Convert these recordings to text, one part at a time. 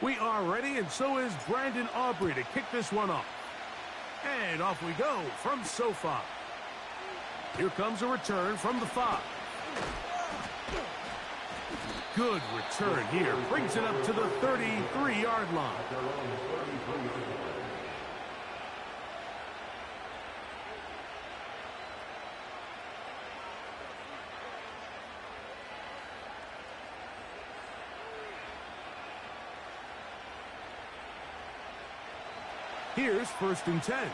We are ready, and so is Brandon Aubrey to kick this one off. And off we go from SoFi. Here comes a return from the 5. Good return here. Brings it up to the 33-yard line. Here's 1st and 10.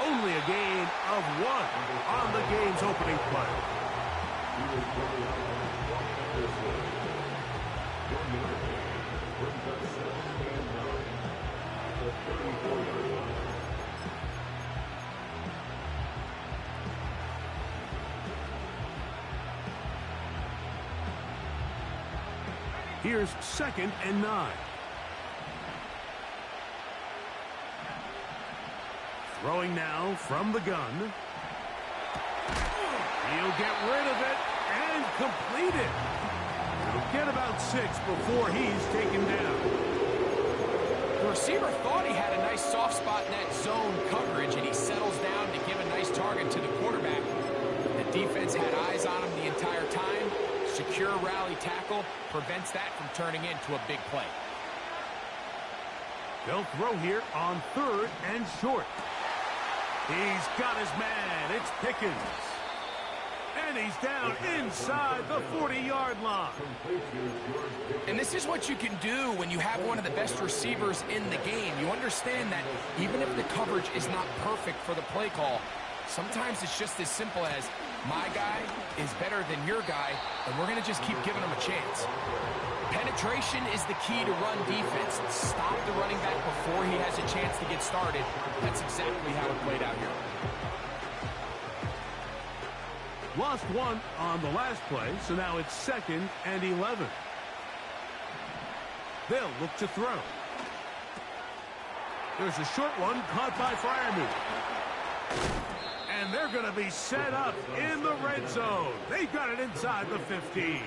Only a gain of 1 on the game's opening play. Here's 2nd and 9. Throwing now from the gun. He'll get rid of it and complete it. He'll get about 6 before he's taken down. The receiver thought he had a nice soft spot in that zone coverage, and he settles down to give a nice target to the quarterback. The defense had eyes on him the entire time. Secure rally tackle prevents that from turning into a big play. They'll throw here on 3rd and short. He's got his man. It's Pickens. And he's down inside the 40-yard line. And this is what you can do when you have one of the best receivers in the game. You understand that even if the coverage is not perfect for the play call, sometimes it's just as simple as, my guy is better than your guy, and we're going to just keep giving him a chance. Penetration is the key to run defense. Stop the running back before he has a chance to get started. That's exactly how it played out here. Lost 1 on the last play, so now it's 2nd and 11. They'll look to throw. There's a short one caught by Freiermuth. And they're going to be set up in the red zone. They've got it inside the 15.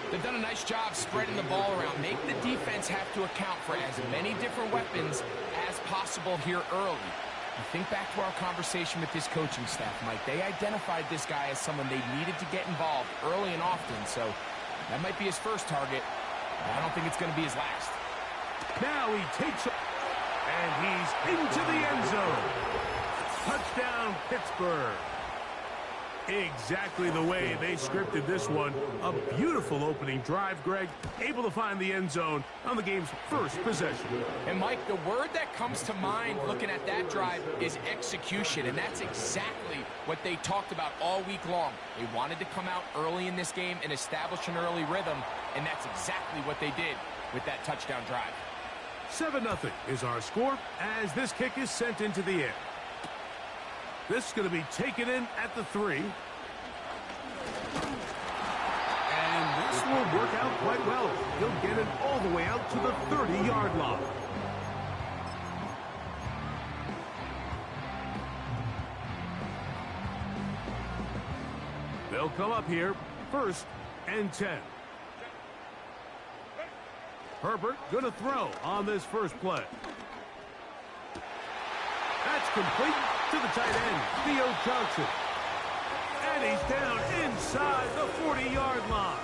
They've done a nice job spreading the ball around. Make the defense have to account for as many different weapons as possible here early. You think back to our conversation with this coaching staff, Mike. They identified this guy as someone they needed to get involved early and often, so that might be his first target. I don't think it's going to be his last. Now he takes it, and he's into the end zone. Touchdown, Pittsburgh. Exactly the way they scripted this one. A beautiful opening drive, Greg. Able to find the end zone on the game's first possession. And, Mike, the word that comes to mind looking at that drive is execution, and that's exactly what they talked about all week long. They wanted to come out early in this game and establish an early rhythm, and that's exactly what they did with that touchdown drive. 7-0 is our score as this kick is sent into the air. This is going to be taken in at the 3. And this will work out quite well. He'll get it all the way out to the 30-yard line. They'll come up here, 1st and 10. Herbert going to throw on this first play. That's complete to the tight end, Theo Johnson. And he's down inside the 40-yard line.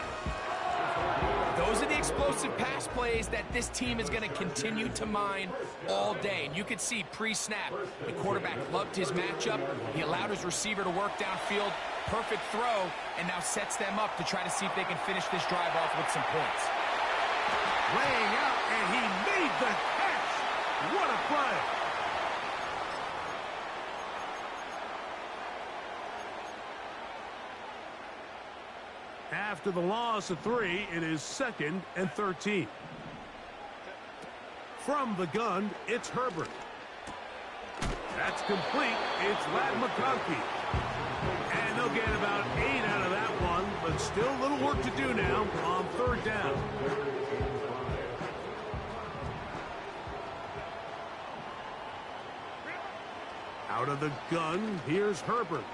Those are the explosive pass plays that this team is going to continue to mine all day. And you could see pre-snap, the quarterback loved his matchup. He allowed his receiver to work downfield. Perfect throw, and now sets them up to try to see if they can finish this drive off with some points. Laying out, and he made the catch. What a play. After the loss of 3, it is 2nd and 13. From the gun, it's Herbert. That's complete. It's Ladd McConkey. And they'll get about 8 out of that one, but still a little work to do now on 3rd down. Out of the gun, here's Herbert.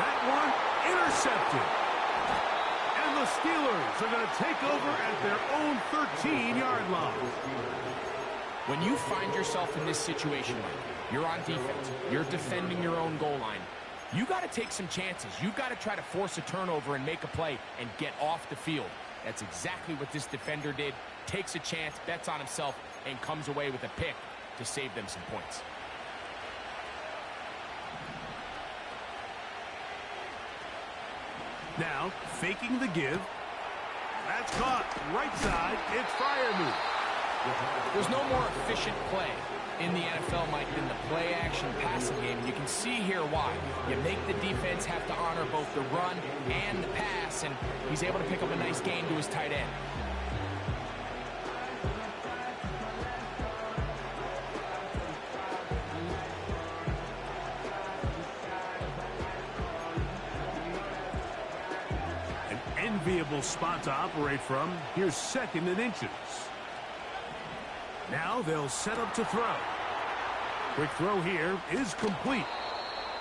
That one intercepted. And the Steelers are going to take over at their own 13-yard line. When you find yourself in this situation, you're on defense, you're defending your own goal line, you got to take some chances. You got to try to force a turnover and make a play and get off the field. That's exactly what this defender did. Takes a chance, bets on himself, and comes away with a pick to save them some points. Now, faking the give. That's caught. Right side, it's Freiermuth. There's no more efficient play in the NFL, Mike, than the play-action passing game. You can see here why. You make the defense have to honor both the run and the pass, and he's able to pick up a nice gain to his tight end. An enviable spot to operate from. Here's 2nd and inches. Now they'll set up to throw. Quick throw here is complete.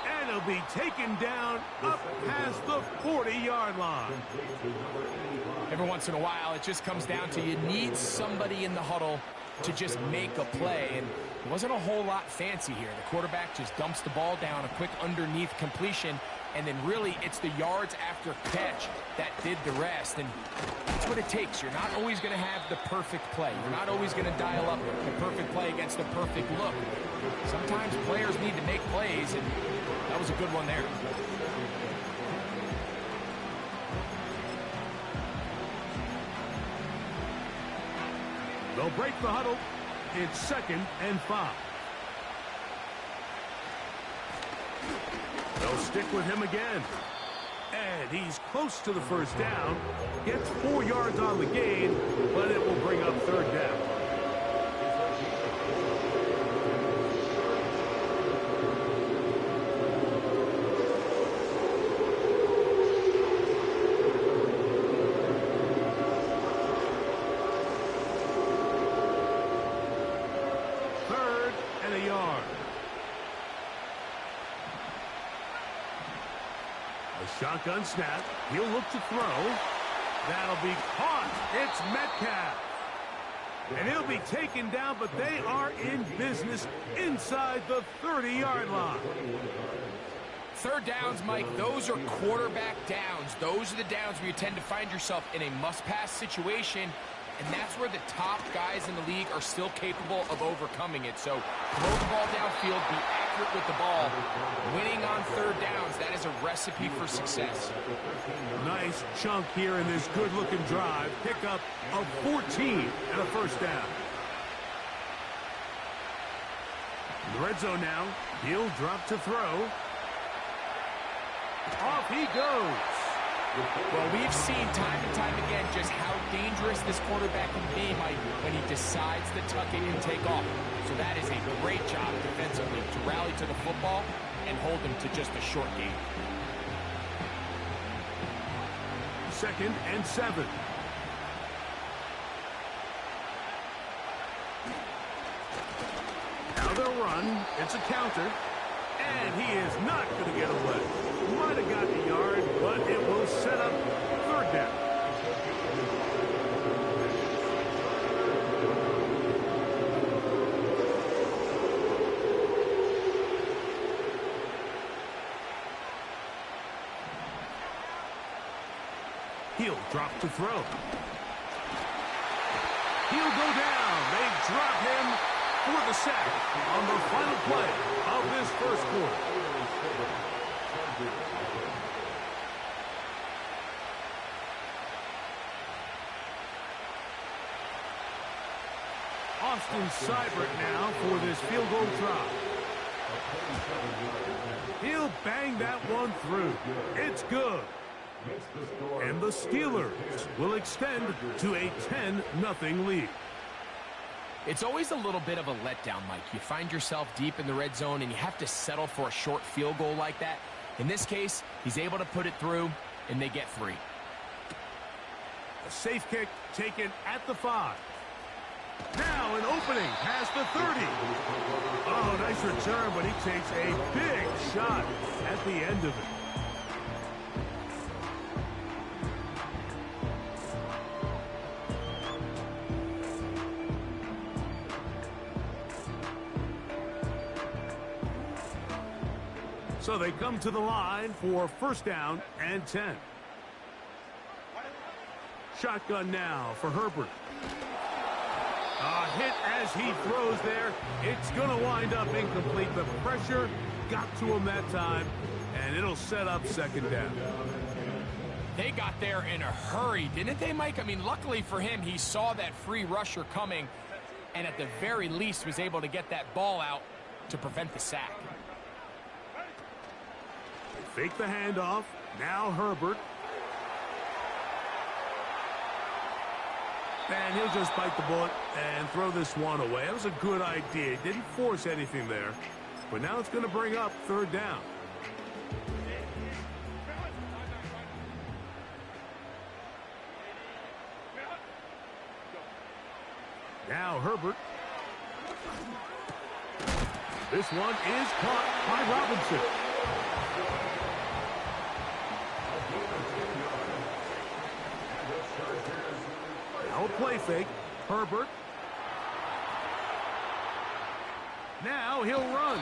And it'll be taken down up past the 40-yard line. Every once in a while, it just comes down to you need somebody in the huddle to just make a play. And it wasn't a whole lot fancy here. The quarterback just dumps the ball down, a quick underneath completion, and then really it's the yards after catch that did the rest. And that's what it takes. You're not always going to have the perfect play. You're not always going to dial up the perfect play against the perfect look. Sometimes players need to make plays, and that was a good one there. They'll break the huddle. It's 2nd and 5. They'll stick with him again. And he's close to the first down. Gets 4 yards on the gain, but it will bring up 3rd down. Shotgun snap. He'll look to throw. That'll be caught. It's Metcalf. And he'll be taken down, but they are in business inside the 30-yard line. 3rd downs, Mike, those are quarterback downs. Those are the downs where you tend to find yourself in a must-pass situation, and that's where the top guys in the league are still capable of overcoming it. So throw the ball downfield, be accurate with the ball. Winning on 3rd downs, that is a recipe for success. Nice chunk here in this good-looking drive. Pick up of 14 and a 1st down. In the red zone now. He'll drop to throw. Off he goes. Well, we've seen time and time again just how dangerous this quarterback can be, Mike, when he decides to tuck it and take off. So that is a great job defensively to rally to the football and hold him to just a short gain. 2nd and 7. Now they'll run. It's a counter. And he is not going to get away. Might have gotten a yard, but it will set up 3rd down. He'll drop to throw. He'll go down. They drop him for the sack on the final play of this 1st quarter. Austin Seibert now for this field goal try. He'll bang that one through. It's good. And the Steelers will extend to a 10-0 lead. It's always a little bit of a letdown, Mike. You find yourself deep in the red zone and you have to settle for a short field goal like that. In this case, he's able to put it through, and they get 3. A safe kick taken at the 5. Now an opening past the 30. Oh, nice return, but he takes a big shot at the end of it. So they come to the line for first down and 10. Shotgun now for Herbert. A hit as he throws there. It's going to wind up incomplete. The pressure got to him that time, and it'll set up second down. They got there in a hurry, didn't they, Mike? I mean, luckily for him, he saw that free rusher coming, and at the very least was able to get that ball out to prevent the sack. Fake the handoff. Now Herbert. And he'll just bite the bullet and throw this one away. That was a good idea. He didn't force anything there. But now it's going to bring up third down. Now Herbert. This one is caught by Robinson. Now a play fake. Herbert. Now he'll run.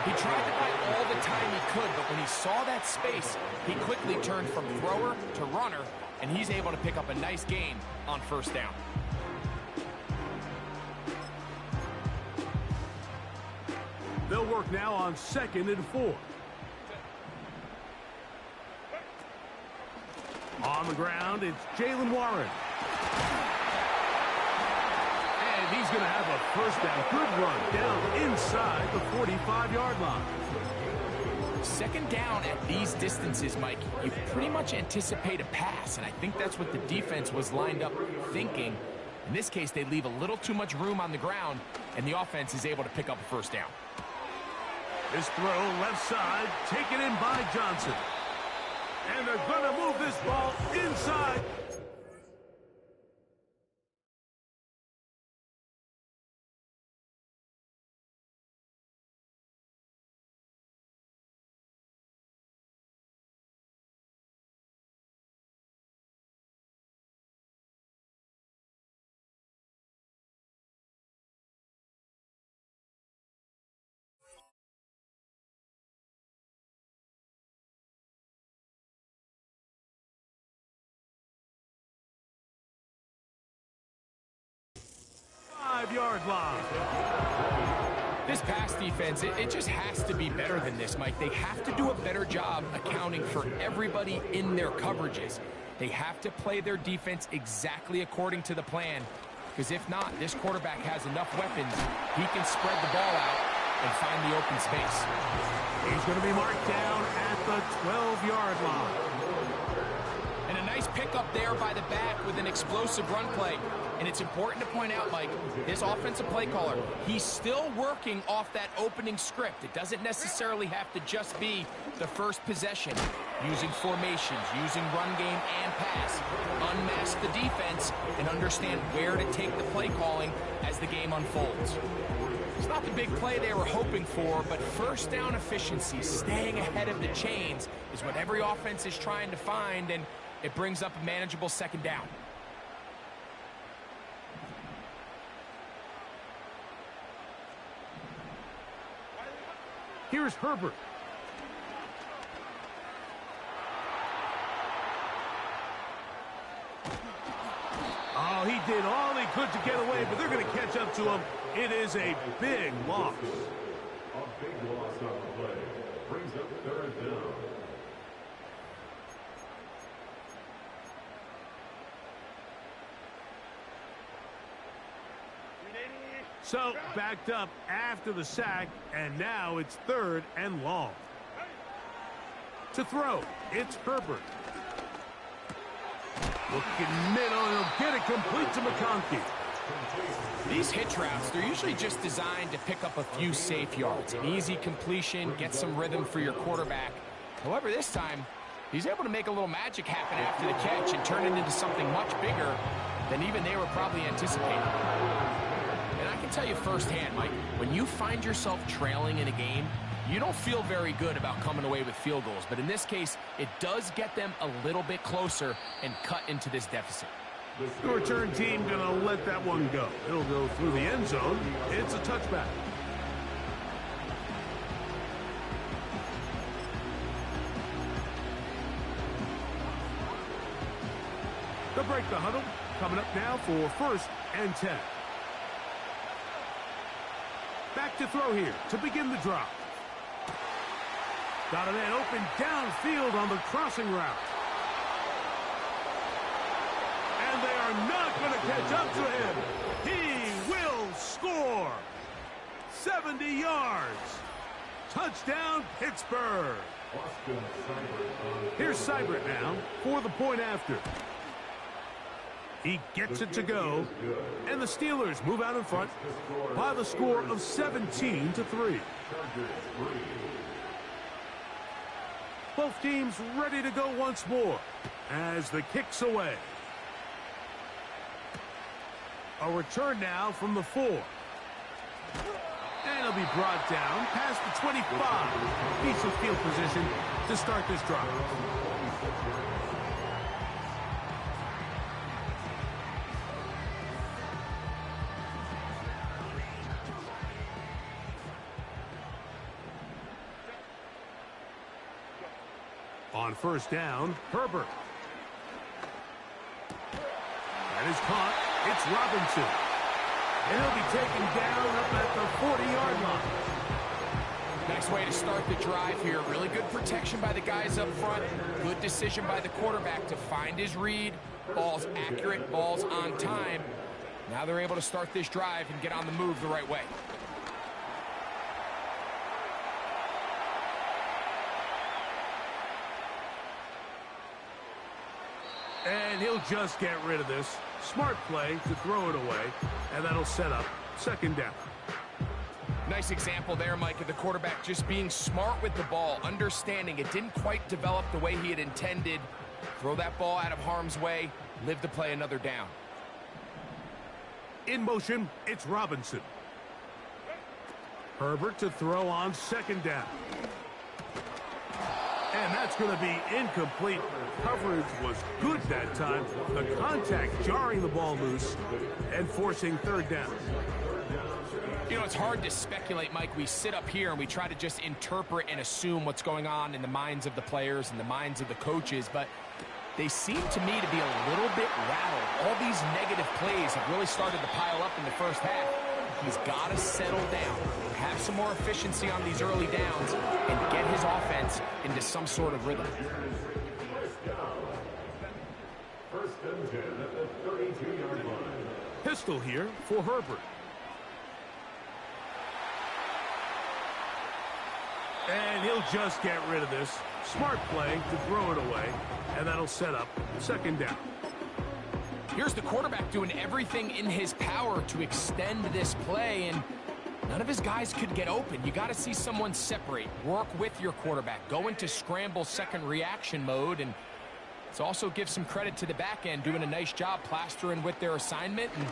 He tried to buy all the time he could, but when he saw that space, he quickly turned from thrower to runner, and he's able to pick up a nice gain on first down. They'll work now on 2nd and 4. On the ground, it's Jaylen Warren. And he's going to have a first down. Good run down inside the 45-yard line. Second down at these distances, Mike, you pretty much anticipate a pass, and I think that's what the defense was lined up thinking. In this case, they leave a little too much room on the ground, and the offense is able to pick up a first down. This throw left side, taken in by Johnson. And they're going to move this ball inside. Yard line. This pass defense, it just has to be better than this, Mike. They have to do a better job accounting for everybody in their coverages. They have to play their defense exactly according to the plan, because if not, this quarterback has enough weapons. He can spread the ball out and find the open space. He's going to be marked down at the 12-yard line. And a nice pickup there by the back with an explosive run play. And it's important to point out, Mike, this offensive play caller, he's still working off that opening script. It doesn't necessarily have to just be the first possession. Using formations, using run game and pass. Unmask the defense and understand where to take the play calling as the game unfolds. It's not the big play they were hoping for, but first down efficiency, staying ahead of the chains, is what every offense is trying to find, and it brings up a manageable second down. Here's Herbert. Oh, he did all he could to get away, but they're going to catch up to him. It is a big loss. A big loss on the play. Brings up third down. So, backed up after the sack, and now it's 3rd and long. To throw, it's Herbert. Looking middle, and he'll get it complete to McConkey. These hitch routes, they're usually just designed to pick up a few safe yards. An easy completion, get some rhythm for your quarterback. However, this time, he's able to make a little magic happen after the catch and turn it into something much bigger than even they were probably anticipating. I can tell you firsthand, Mike, when you find yourself trailing in a game, you don't feel very good about coming away with field goals. But in this case, it does get them a little bit closer and cut into this deficit. The return team going to let that one go. It'll go through the end zone. It's a touchback. They'll break the huddle. Coming up now for 1st and 10. Back to throw here to begin the drive. Got a man open downfield on the crossing route. And they are not going to catch up to him. He will score. 70 yards. Touchdown, Pittsburgh. Here's Seibert now for the point after. He gets it to go, and the Steelers move out in front by the score of 17-3. Both teams ready to go once more as the kick's away. A return now from the 4. And he'll be brought down past the 25. Decent field position to start this drive. On 1st down, Herbert. That is caught. It's Robinson. And he'll be taken down up at the 40-yard line. Nice way to start the drive here. Really good protection by the guys up front. Good decision by the quarterback to find his read. Ball's accurate, ball's on time. Now they're able to start this drive and get on the move the right way. And he'll just get rid of this. Smart play to throw it away, and that'll set up 2nd down. Nice example there, Mike, of the quarterback just being smart with the ball, understanding it didn't quite develop the way he had intended. Throw that ball out of harm's way, live to play another down. In motion, it's Robinson. Herbert to throw on 2nd down. And that's going to be incomplete. Coverage was good that time. The contact jarring the ball loose and forcing 3rd down. You know, it's hard to speculate, Mike. We sit up here and we try to just interpret and assume what's going on in the minds of the players and the minds of the coaches, but they seem to me to be a little bit rattled. All these negative plays have really started to pile up in the 1st half. He's got to settle down, have some more efficiency on these early downs, and get his offense into some sort of rhythm. 1st and 10 at the 32-yard line. Pistol here for Herbert. And he'll just get rid of this. Smart play to throw it away, and that'll set up 2nd down. Here's the quarterback doing everything in his power to extend this play, and none of his guys could get open. You got to see someone separate, work with your quarterback, go into scramble 2nd reaction mode, and let's also give some credit to the back end doing a nice job plastering with their assignment, and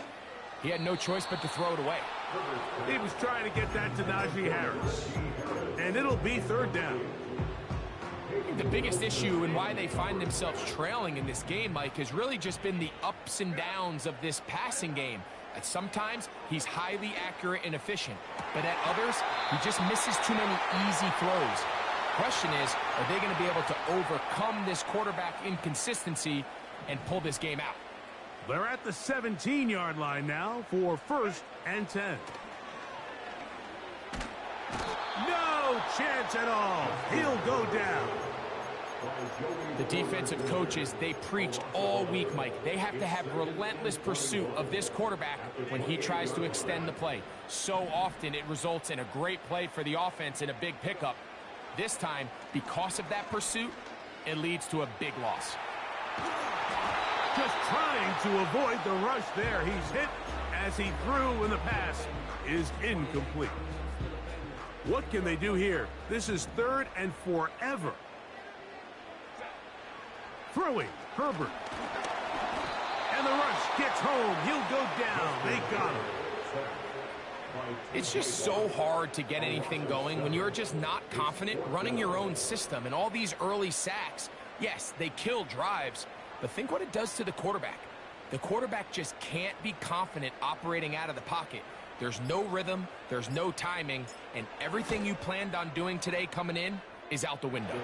he had no choice but to throw it away. He was trying to get that to Najee Harris, and it'll be 3rd down. The biggest issue and why they find themselves trailing in this game, Mike, has really just been the ups and downs of this passing game. At sometimes, he's highly accurate and efficient, but at others, he just misses too many easy throws. Question is, are they going to be able to overcome this quarterback inconsistency and pull this game out? They're at the 17-yard line now for 1st and 10. No chance at all. He'll go down. The defensive coaches, they preached all week, Mike. They have to have relentless pursuit of this quarterback when he tries to extend the play. So often it results in a great play for the offense and a big pickup. This time, because of that pursuit, it leads to a big loss. Just trying to avoid the rush there. He's hit as he threw, and the pass is incomplete. What can they do here? This is 3rd and forever. Throwing, Herbert. And the rush gets home. He'll go down. They got him. It's just so hard to get anything going when you're just not confident running your own system. And all these early sacks, yes, they kill drives, but think what it does to the quarterback. The quarterback just can't be confident operating out of the pocket. There's no rhythm, there's no timing, and everything you planned on doing today coming in is out the window.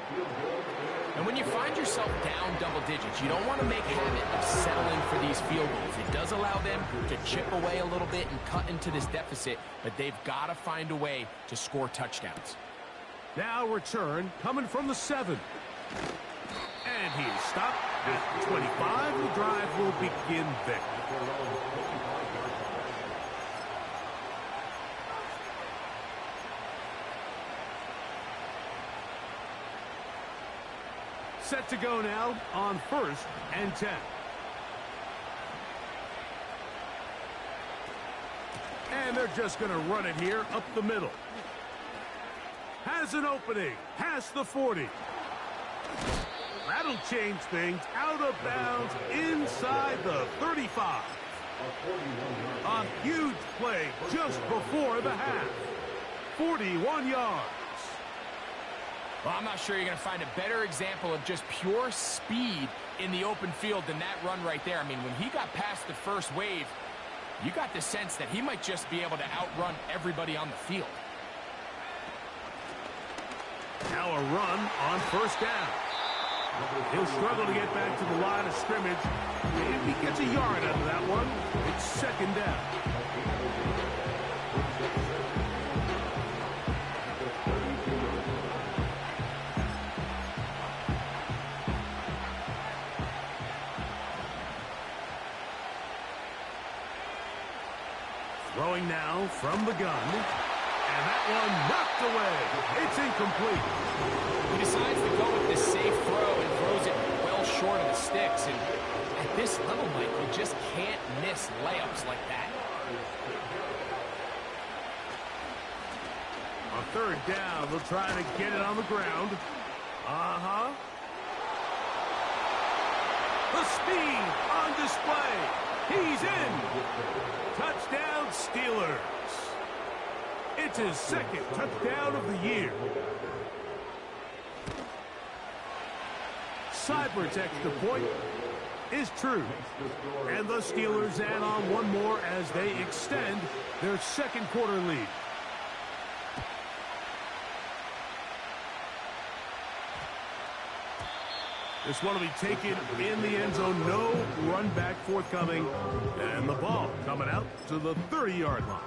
And when you find yourself down double digits, you don't want to make habit of settling for these field goals. It does allow them to chip away a little bit and cut into this deficit, but they've got to find a way to score touchdowns. Now return coming from the 7. And he is stopped at the 25. The drive will begin there. Set to go now on 1st and 10. And they're just going to run it here up the middle. Has an opening past the 40. That'll change things. Out of bounds inside the 35. A huge play just before the half. 41 yards. Well, I'm not sure you're going to find a better example of just pure speed in the open field than that run right there. I mean, when he got past the first wave, you got the sense that he might just be able to outrun everybody on the field. Now a run on 1st down. He'll struggle to get back to the line of scrimmage. If he gets a yard out of that one, it's 2nd down. Throwing now from the gun. And that one knocked away. It's incomplete. He decides to go with this safe throw and throws it well short of the sticks. And at this level, Mike, you just can't miss layups like that. On 3rd down, they'll try to get it on the ground. The speed on display. He's in. Touchdown, Steelers. It's his 2nd touchdown of the year. Seibert's extra point is true. And the Steelers add on one more as they extend their 2nd quarter lead. This one will be taken in the end zone. No run back forthcoming. And the ball coming out to the 30-yard line.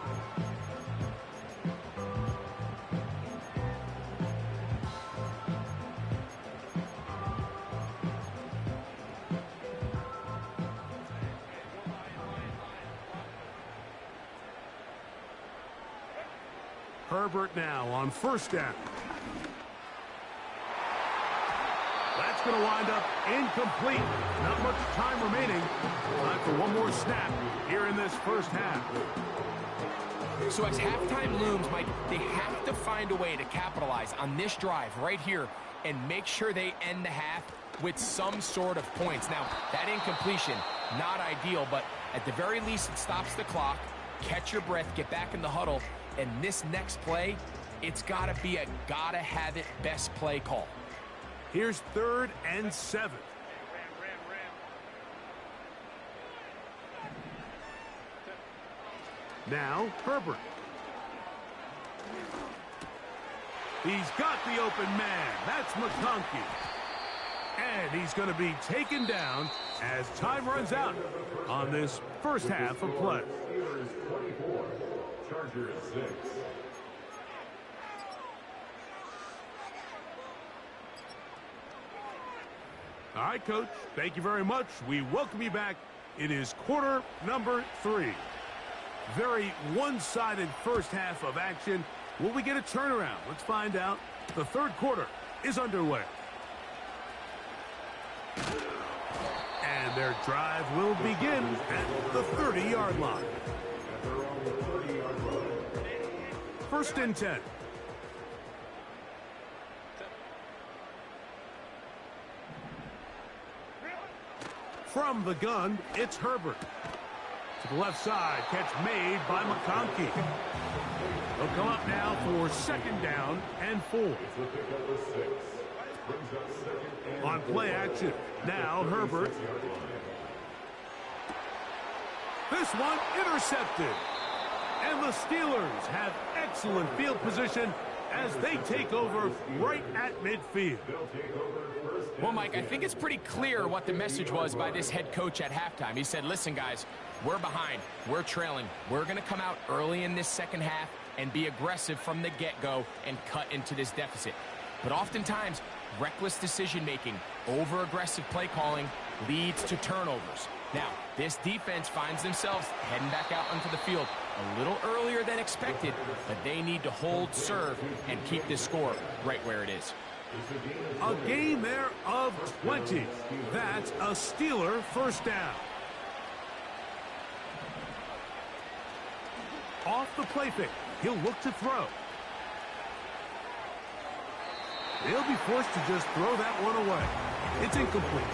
Herbert now on 1st down. That's going to wind up incomplete. Not much time remaining. Time for one more snap here in this 1st half. So as halftime looms, Mike, they have to find a way to capitalize on this drive right here and make sure they end the half with some sort of points. Now, that incompletion, not ideal, but at the very least, it stops the clock. Catch your breath, get back in the huddle, and this next play, it's got to be a gotta-have-it best play call. Here's 3rd and 7. Now, Herbert. He's got the open man. That's McConkey. And he's going to be taken down as time runs out on this 1st half of play. Chargers 6. All right, Coach, thank you very much. We welcome you back. It is quarter number 3. Very one-sided 1st half of action. Will we get a turnaround? Let's find out. The 3rd quarter is underway. And their drive will begin at the 30-yard line. 1st and 10. From the gun, it's Herbert. To the left side, catch made by McConkey. They'll come up now for 2nd down and 4. On play action, now Herbert. This one intercepted. And the Steelers have excellent field position as they take over right at midfield. Well, Mike, I think it's pretty clear what the message was by this head coach at halftime. He said, listen, guys, we're behind. We're trailing. We're going to come out early in this second half and be aggressive from the get-go and cut into this deficit. But oftentimes, reckless decision-making, over-aggressive play calling leads to turnovers. Now, this defense finds themselves heading back out onto the field a little earlier than expected, but they need to hold serve and keep this score right where it is. A gain there of 20. That's a Steeler first down. Off the play fake, he'll look to throw. They'll be forced to just throw that one away. It's incomplete.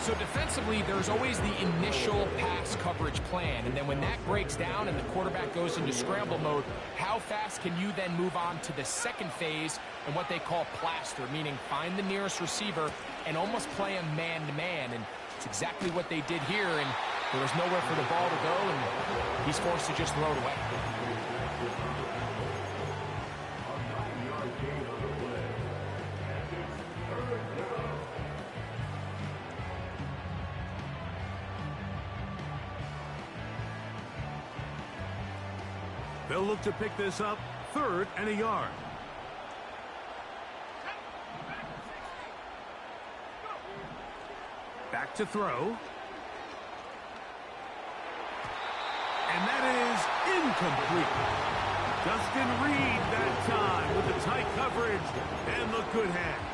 So defensively, there's always the initial pass coverage plan, and then when that breaks down and the quarterback goes into scramble mode, how fast can you then move on to the second phase and what they call plaster, meaning find the nearest receiver and almost play him man-to-man, and it's exactly what they did here, and there was nowhere for the ball to go, and he's forced to just throw it away. They'll look to pick this up, 3rd and a yard. Back to throw. And that is incomplete. Justin Reed that time with the tight coverage and the good hands.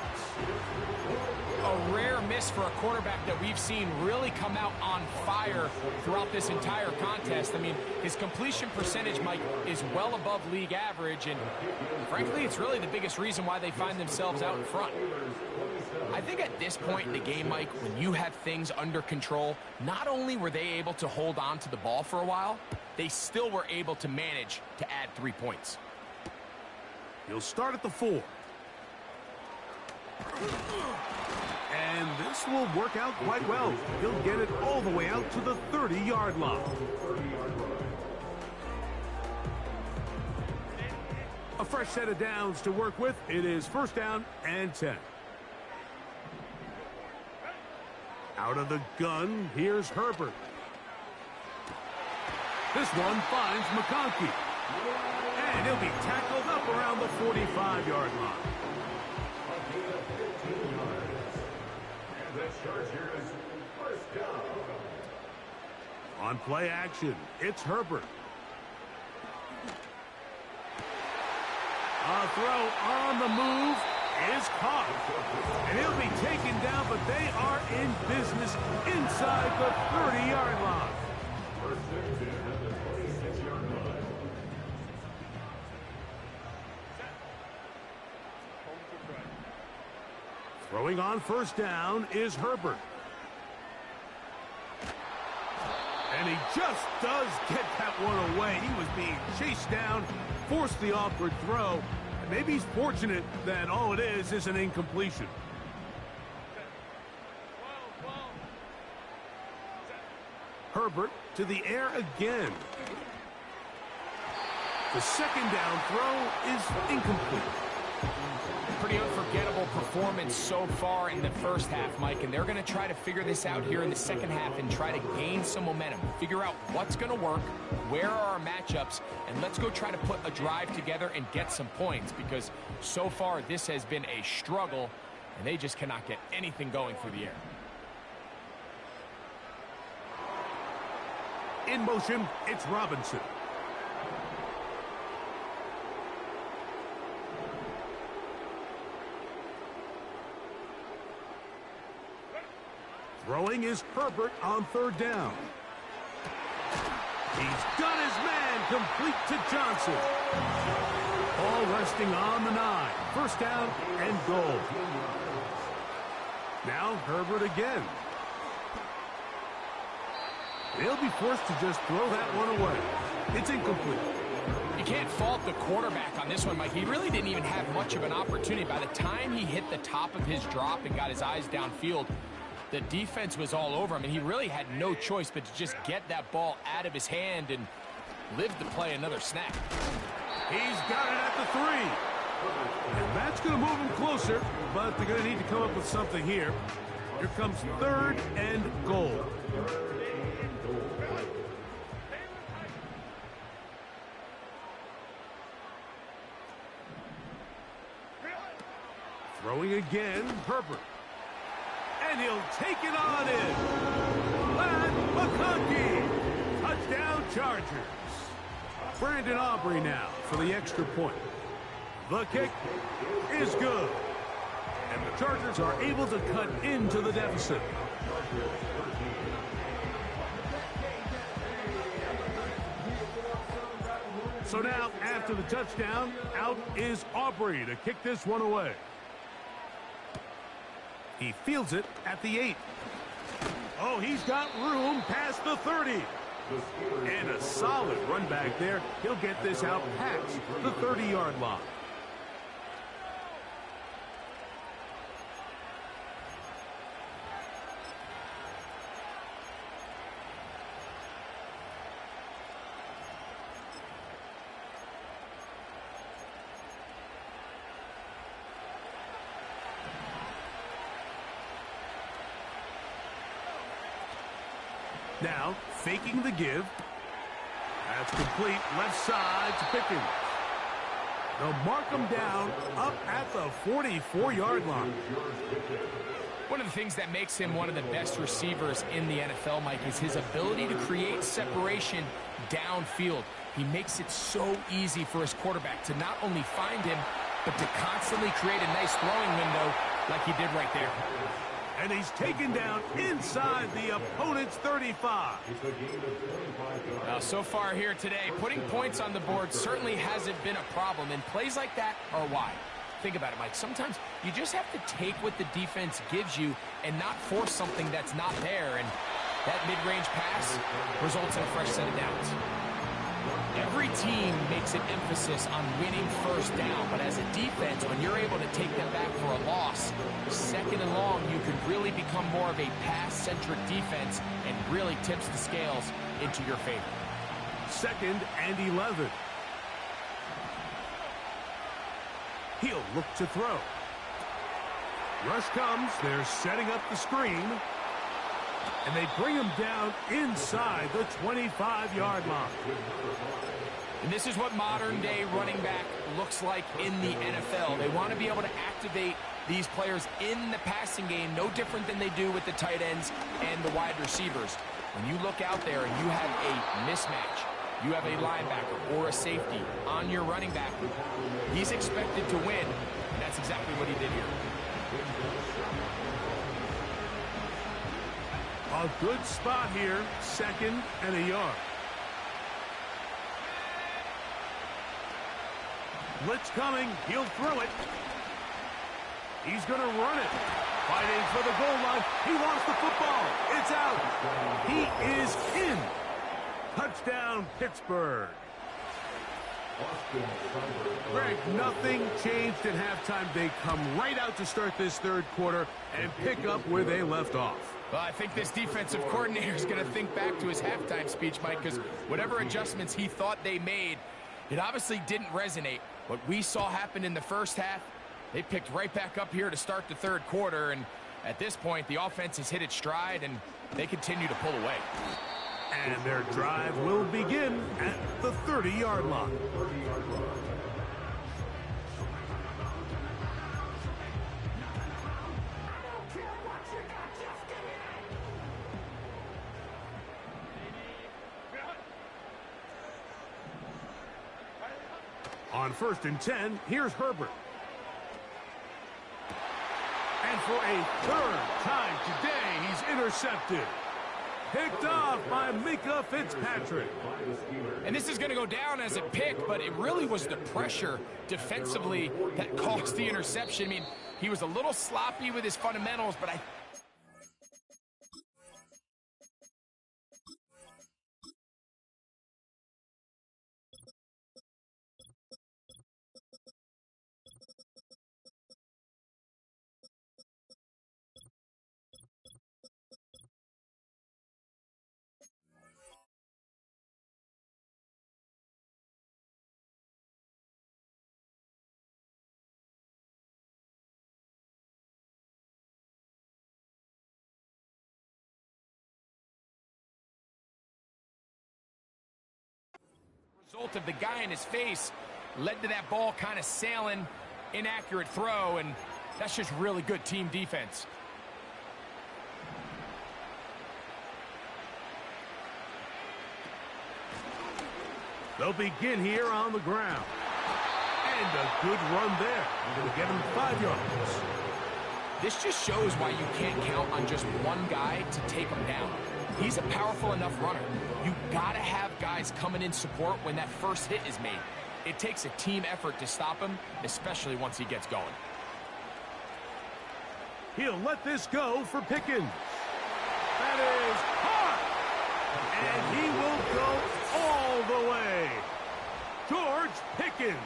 A rare miss for a quarterback that we've seen really come out on fire throughout this entire contest. I mean, his completion percentage, Mike, is well above league average, and frankly, it's really the biggest reason why they find themselves out in front. I think at this point in the game, Mike, when you have things under control, not only were they able to hold on to the ball for a while, they still were able to manage to add 3 points. He'll start at the 4. And this will work out quite well. He'll get it all the way out to the 30-yard line. A fresh set of downs to work with. It is 1st down and 10. Out of the gun, here's Herbert. This one finds McConkey. And he'll be tackled up around the 45-yard line. On play action, it's Herbert. A throw on the move is caught. And he'll be taken down, but they are in business inside the 30-yard line. Throwing on 1st down is Herbert. And he just does get that one away. He was being chased down, forced the awkward throw. And maybe he's fortunate that all it is an incompletion. Herbert to the air again. The 2nd down throw is incomplete. Pretty unforgettable performance so far in the first half, Mike, and they're going to try to figure this out here in the second half and try to gain some momentum, figure out what's going to work, where are our matchups, and let's go try to put a drive together and get some points, because so far this has been a struggle, and they just cannot get anything going through the air. In motion, it's Robinson. Throwing is Herbert on 3rd down. He's got his man complete to Johnson. Ball resting on the 9. 1st down and goal. Now Herbert again. They'll be forced to just throw that one away. It's incomplete. You can't fault the quarterback on this one, Mike. He really didn't even have much of an opportunity. By the time he hit the top of his drop and got his eyes downfield, the defense was all over him, and he really had no choice but to just get that ball out of his hand and live to play another snap. He's got it at the 3. And that's going to move them closer, but they're going to need to come up with something here. Here comes 3rd and goal. Throwing again, Herbert. And he'll take it on in. Lad McConkey. Touchdown Chargers. Brandon Aubrey now for the extra point. The kick is good. And the Chargers are able to cut into the deficit. So now, after the touchdown, out is Aubrey to kick this one away. He fields it at the 8. Oh, he's got room past the 30. And a solid run back there. He'll get this out past the 30-yard line. Now, faking the give. That's complete. Left side to Pickens. They'll mark him down up at the 44-yard line. One of the things that makes him one of the best receivers in the NFL, Mike, is his ability to create separation downfield. He makes it so easy for his quarterback to not only find him, but to constantly create a nice throwing window like he did right there. And he's taken down inside the opponent's 35. Now, so far here today, putting points on the board certainly hasn't been a problem, and plays like that are why. Think about it, Mike. Sometimes you just have to take what the defense gives you and not force something that's not there, and that mid-range pass results in a fresh set of downs. Every team makes an emphasis on winning first down, but as a defense, when you're able to take them back for a loss, 2nd and long, you can really become more of a pass-centric defense and really tips the scales into your favor. 2nd and 11. He'll look to throw. Rush comes. They're setting up the screen. And they bring him down inside the 25-yard line. And this is what modern-day running back looks like in the NFL. They want to be able to activate these players in the passing game, no different than they do with the tight ends and the wide receivers. When you look out there and you have a mismatch, you have a linebacker or a safety on your running back, he's expected to win, and that's exactly what he did here. A good spot here, 2nd and a yard. Blitz coming, he'll throw it. He's going to run it. Fighting for the goal line. He lost the football. It's out. He is in. Touchdown, Pittsburgh. Greg, nothing changed at halftime. They come right out to start this 3rd quarter and pick up where they left off. Well, I think this defensive coordinator is going to think back to his halftime speech, Mike, because whatever adjustments he thought they made, it obviously didn't resonate. What we saw happen in the first half, they picked right back up here to start the 3rd quarter, and at this point, the offense has hit its stride, and they continue to pull away. And their drive will begin at the 30-yard line. On 1st and 10, here's Herbert. And for a 3rd time today, he's intercepted. Picked off by Mika Fitzpatrick. And this is going to go down as a pick, but it really was the pressure defensively that caused the interception. I mean, he was a little sloppy with his fundamentals, but I result of the guy in his face led to that ball kind of sailing, inaccurate throw, and that's just really good team defense. They'll begin here on the ground. And a good run there. Going to get him 5 yards. This just shows why you can't count on just one guy to take him down. He's a powerful enough runner. You gotta have guys coming in support when that first hit is made. It takes a team effort to stop him, especially once he gets going. He'll let this go for Pickens. That is hot. And he will go all the way. George Pickens.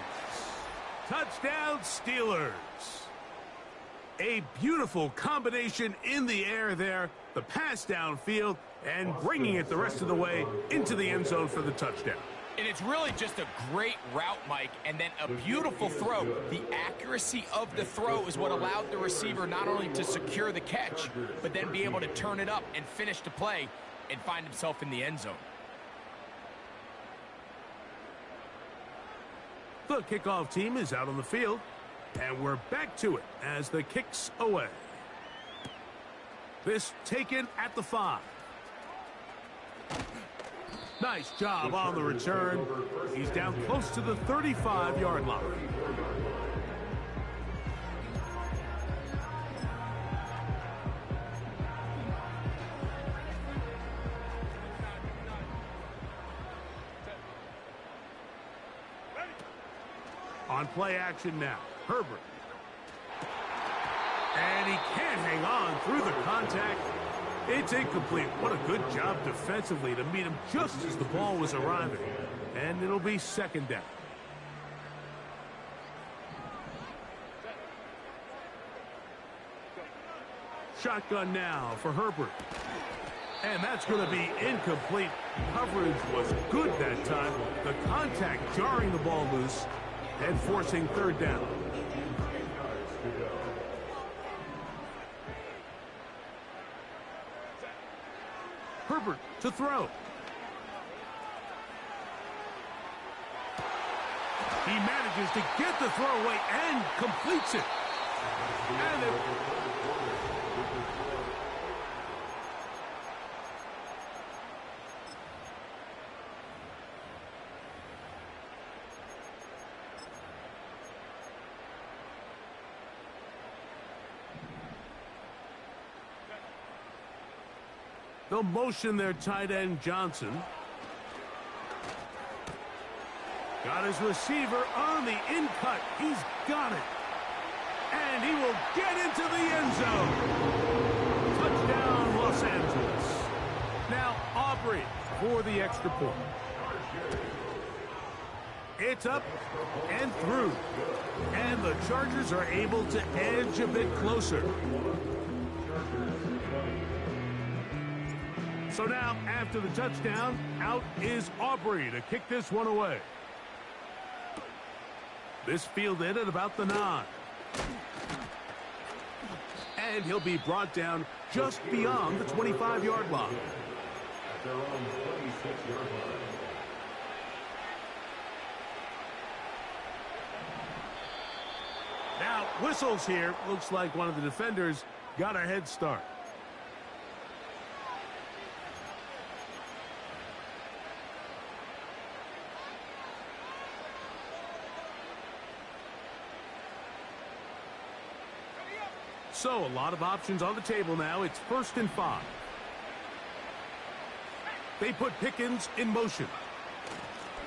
Touchdown, Steelers. A beautiful combination in the air there. The pass downfield and bringing it the rest of the way into the end zone for the touchdown. And it's really just a great route, Mike, and then a beautiful throw. The accuracy of the throw is what allowed the receiver not only to secure the catch, but then be able to turn it up and finish the play and find himself in the end zone. The kickoff team is out on the field, and we're back to it as the kick's away. This taken at the 5. Nice job on the return. He's down close to the 35-yard line. On play action now, Herbert. And he can't hang on through the contact. It's incomplete. What a good job defensively to meet him just as the ball was arriving. And it'll be second down. Shotgun now for Herbert. And that's going to be incomplete. Coverage was good that time. The contact jarring the ball loose and forcing third down. Herbert to throw. He manages to get the throw away and completes it. And they'll motion their tight end, Johnson. Got his receiver on the in-cut. He's got it. And he will get into the end zone. Touchdown, Los Angeles. Now Aubrey for the extra point. It's up and through. And the Chargers are able to edge a bit closer. So now, after the touchdown, out is Aubrey to kick this one away. This fielded at about the 9. And he'll be brought down just beyond the 25-yard line. At their own 26-yard line. Now, whistles here. Looks like one of the defenders got a head start. So, a lot of options on the table now. It's 1st and 5. They put Pickens in motion.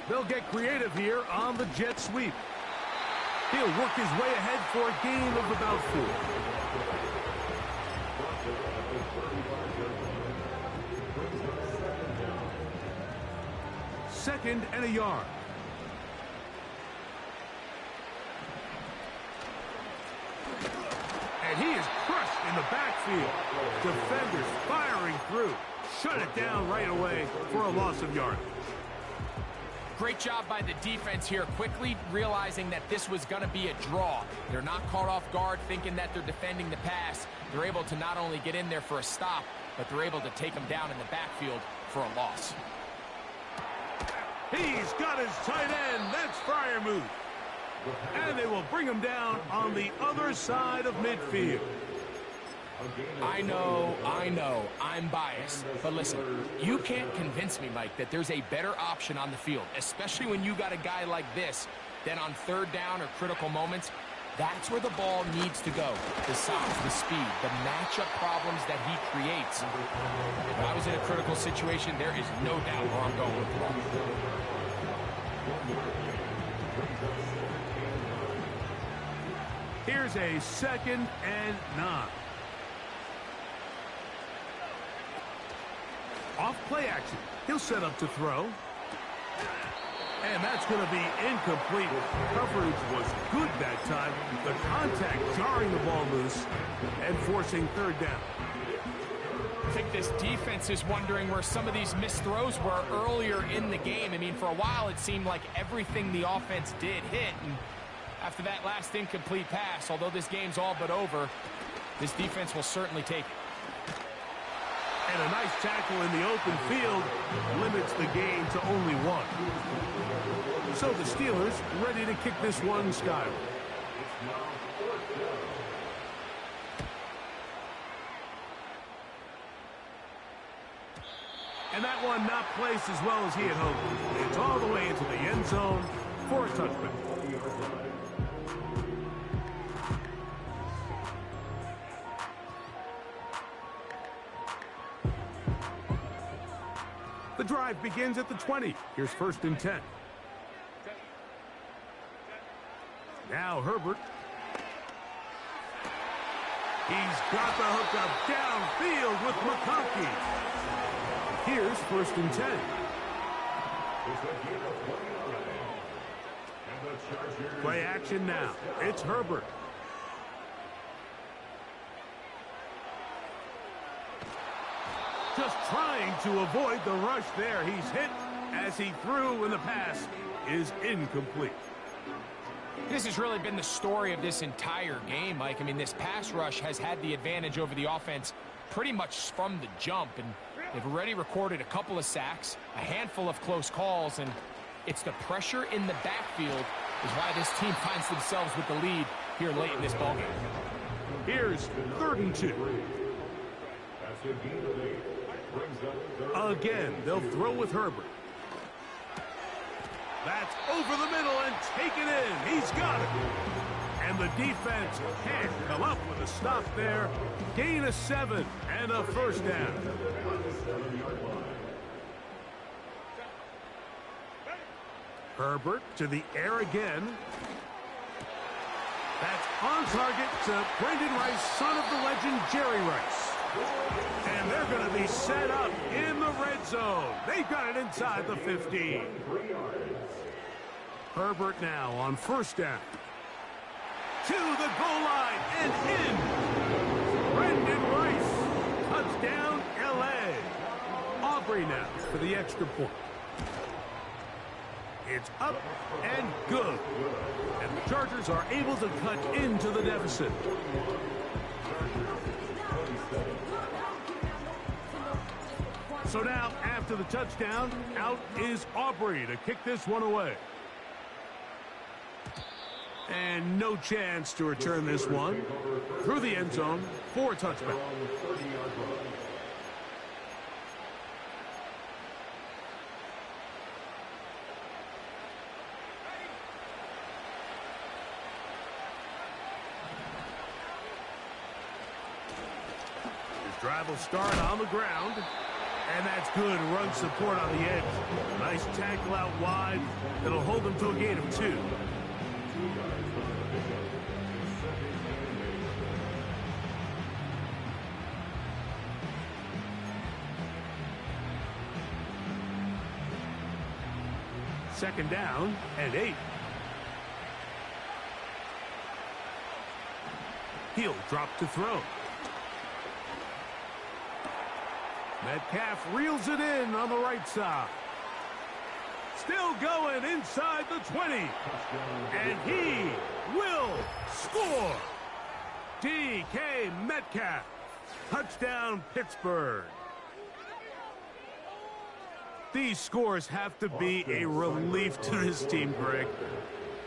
They'll get creative here on the jet sweep. He'll work his way ahead for a gain of about 4. 2nd and a yard. And he is crushed in the backfield. Defenders firing through. Shut it down right away for a loss of yardage. Great job by the defense here, quickly realizing that this was going to be a draw. They're not caught off guard thinking that they're defending the pass. They're able to not only get in there for a stop, but they're able to take them down in the backfield for a loss. He's got his tight end. That's Fryermuth. And they will bring him down on the other side of midfield. I know, I'm biased. But listen, you can't convince me, Mike, that there's a better option on the field, especially when you got a guy like this, than on third down or critical moments. That's where the ball needs to go. The size, the speed, the matchup problems that he creates. If I was in a critical situation, there is no doubt where I'm going with the ball. Here's a 2nd and 9. Off play action. He'll set up to throw. And that's going to be incomplete. Coverage was good that time. The contact jarring the ball loose and forcing third down. I think this defense is wondering where some of these missed throws were earlier in the game. I mean, for a while it seemed like everything the offense did hit. And after that last incomplete pass, although this game's all but over, this defense will certainly take it. And a nice tackle in the open field limits the gain to only 1. So the Steelers ready to kick this one skyward. And that one not placed as well as he had hoped. It's all the way into the end zone for a touchdown. The drive begins at the 20. Here's 1st and 10. Now Herbert. He's got the hook up downfield with McConkey. Here's 1st and 10. Play action now. It's Herbert. Just trying to avoid the rush there. He's hit as he threw, and the pass is incomplete. This has really been the story of this entire game, Mike. I mean, this pass rush has had the advantage over the offense pretty much from the jump, and they've already recorded a couple of sacks, a handful of close calls, and it's the pressure in the backfield is why this team finds themselves with the lead here late in this ballgame. Here's 3rd and 2. Again, they'll throw with Herbert. That's over the middle and taken in. He's got it. And the defense can't come up with a stop there. Gain of 7 and a 1st down. Herbert to the air again. That's on target to Brendan Rice, son of the legend Jerry Rice. And they're going to be set up in the red zone. They've got it inside the 15. Herbert now on 1st down. To the goal line and in. Brendan Rice. Touchdown, L.A. Aubrey now for the extra point. It's up and good. And the Chargers are able to cut into the deficit. So now, after the touchdown, out is Aubrey to kick this one away. And no chance to return this one through the end zone for a touchback. His drive will start on the ground. And that's good run support on the edge. Nice tackle out wide that'll hold them to a gain of 2. Second down and 8. He'll drop to throw. Metcalf reels it in on the right side. Still going inside the 20. And he will score. DK Metcalf. Touchdown, Pittsburgh. These scores have to be a relief to this team, Greg.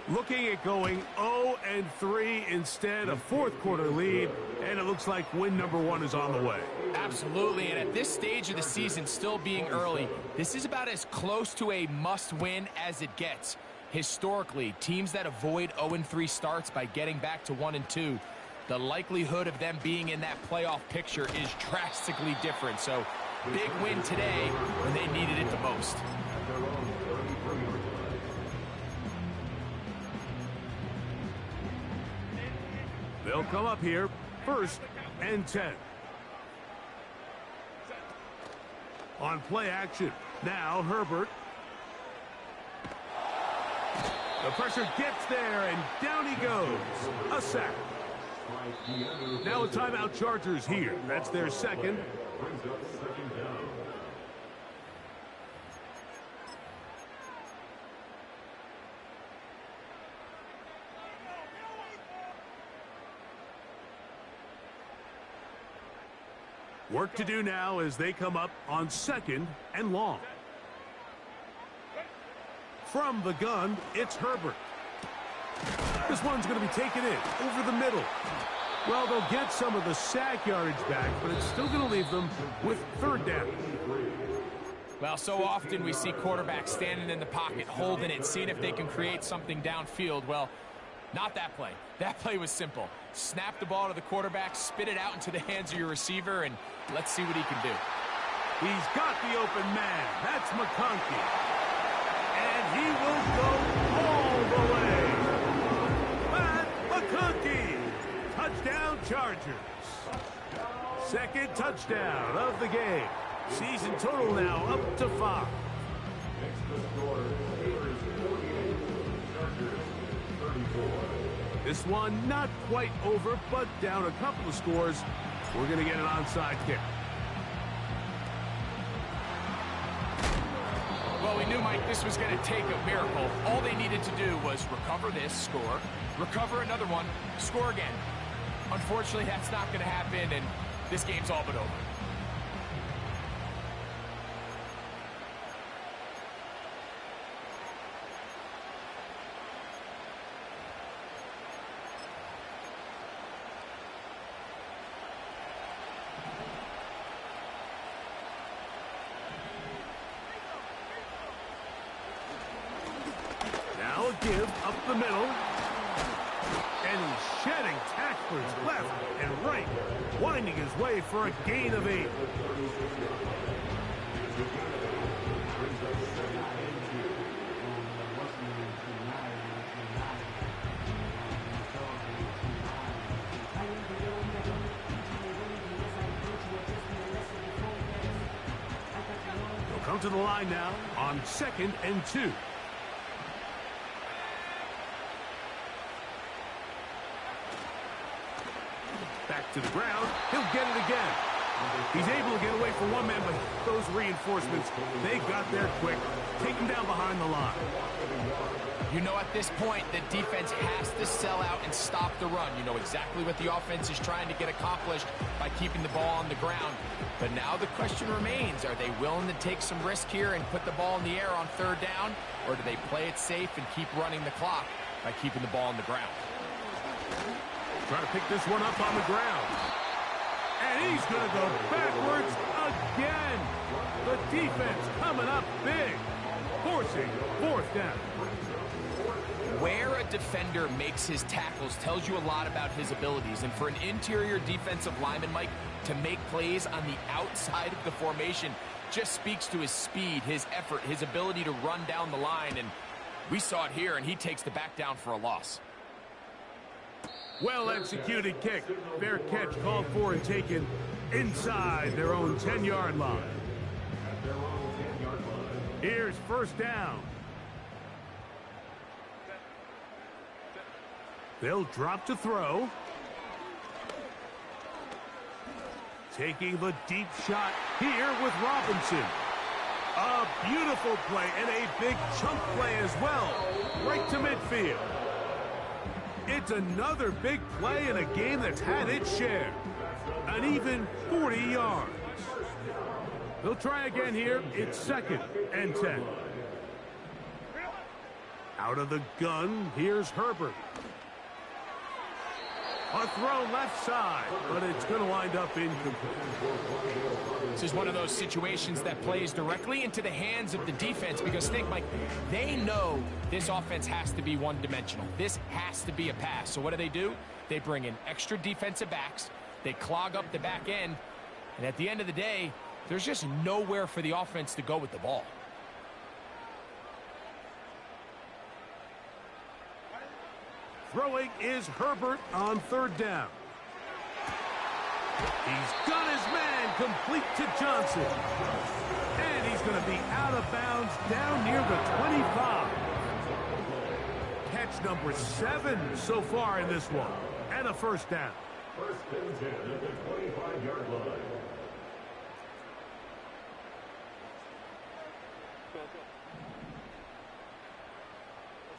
Looking at going 0-3 instead, a fourth-quarter lead, and it looks like win number 1 is on the way. Absolutely, and at this stage of the season, still being early, this is about as close to a must-win as it gets. Historically, teams that avoid 0-3 starts by getting back to 1-2, the likelihood of them being in that playoff picture is drastically different. So, big win today when they needed it the most. They'll come up here, 1st and 10. On play action, now Herbert. The pressure gets there, and down he goes. A sack. Now a timeout, Chargers here. That's their second. Brings up 2nd down. Work to do now as they come up on 2nd and long. From the gun, it's Herbert. This one's going to be taken in over the middle. Well, they'll get some of the sack yardage back, but it's still going to leave them with 3rd down. Well, so often we see quarterbacks standing in the pocket, holding it, seeing if they can create something downfield. Well, not that play. That play was simple. Snap the ball to the quarterback, spit it out into the hands of your receiver, and let's see what he can do. He's got the open man. That's McConkey. And he will go all the way. Matt McConkey. Touchdown, Chargers. 2nd touchdown of the game. Season total now up to 5. Next to score, Steelers 48, Chargers 34. This one not quite over, but down a couple of scores. We're going to get an onside kick. Well, we knew, Mike, this was going to take a miracle. All they needed to do was recover this, score, recover another one, score again. Unfortunately, that's not going to happen, and this game's all but over. Now a give up the middle. And he's shedding tacklers left and right, winding his way for a gain of 8. They'll come to the line now on 2nd and 2. Back to the ground. He'll get it again. He's able to get away from one man, but those reinforcements, they got there quick. Take him down behind the line. You know, at this point, the defense has to sell out and stop the run. You know exactly what the offense is trying to get accomplished by keeping the ball on the ground. But now the question remains, are they willing to take some risk here and put the ball in the air on 3rd down? Or do they play it safe and keep running the clock by keeping the ball on the ground? Trying to pick this one up on the ground. And he's going to go backwards again. The defense coming up big, forcing 4th down. Where a defender makes his tackles tells you a lot about his abilities. And for an interior defensive lineman, Mike, to make plays on the outside of the formation just speaks to his speed, his effort, his ability to run down the line. And we saw it here, and he takes the back down for a loss. Well-executed kick. Fair catch called for and taken inside their own 10-yard line. Here's 1st down. They'll drop to throw. Taking the deep shot here with Robinson. A beautiful play and a big chunk play as well. Right to midfield. It's another big play in a game that's had its share. An even 40 yards. They'll try again here. It's 2nd and 10. Out of the gun, here's Herbert. A throw left side, but it's going to wind up incomplete. This is one of those situations that plays directly into the hands of the defense because think, Mike, they know this offense has to be one-dimensional. This has to be a pass. So what do? They bring in extra defensive backs. They clog up the back end. And at the end of the day, there's just nowhere for the offense to go with the ball. Throwing is Herbert on 3rd down. He's got his man complete to Johnson. And he's going to be out of bounds down near the 25. Catch number 7 so far in this one. And a 1st down. 1st and 10 at the 25-yard line.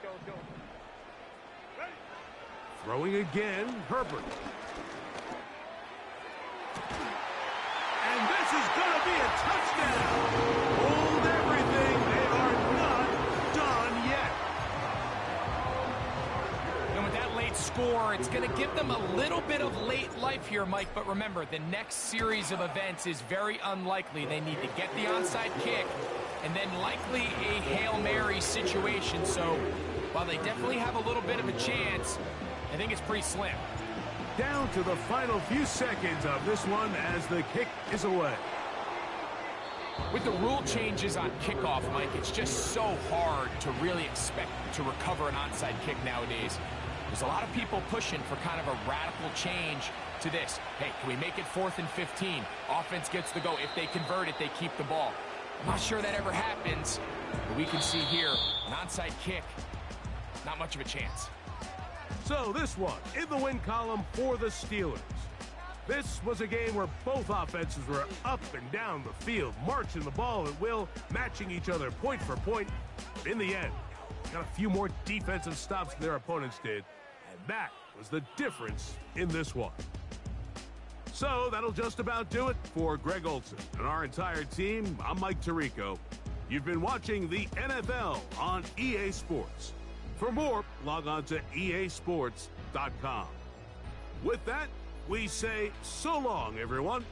Let's go. Throwing again, Herbert. And this is going to be a touchdown. Hold everything. They are not done yet. And with that late score, it's going to give them a little bit of late life here, Mike. But remember, the next series of events is very unlikely. They need to get the onside kick and then likely a Hail Mary situation. So while they definitely have a little bit of a chance, I think it's pretty slim. Down to the final few seconds of this one as the kick is away. With the rule changes on kickoff, Mike, it's just so hard to really expect to recover an onside kick nowadays. There's a lot of people pushing for kind of a radical change to this. Hey, can we make it 4th and 15? Offense gets to go. If they convert it, they keep the ball. I'm not sure that ever happens, but we can see here an onside kick, not much of a chance. So this one in the win column for the Steelers. This was a game where both offenses were up and down the field, marching the ball at will, matching each other point for point. But in the end, got a few more defensive stops than their opponents did, and that was the difference in this one. So that'll just about do it for Greg Olson and our entire team. I'm Mike Tirico. You've been watching the NFL on EA Sports. For more, log on to easports.com. With that, we say so long, everyone.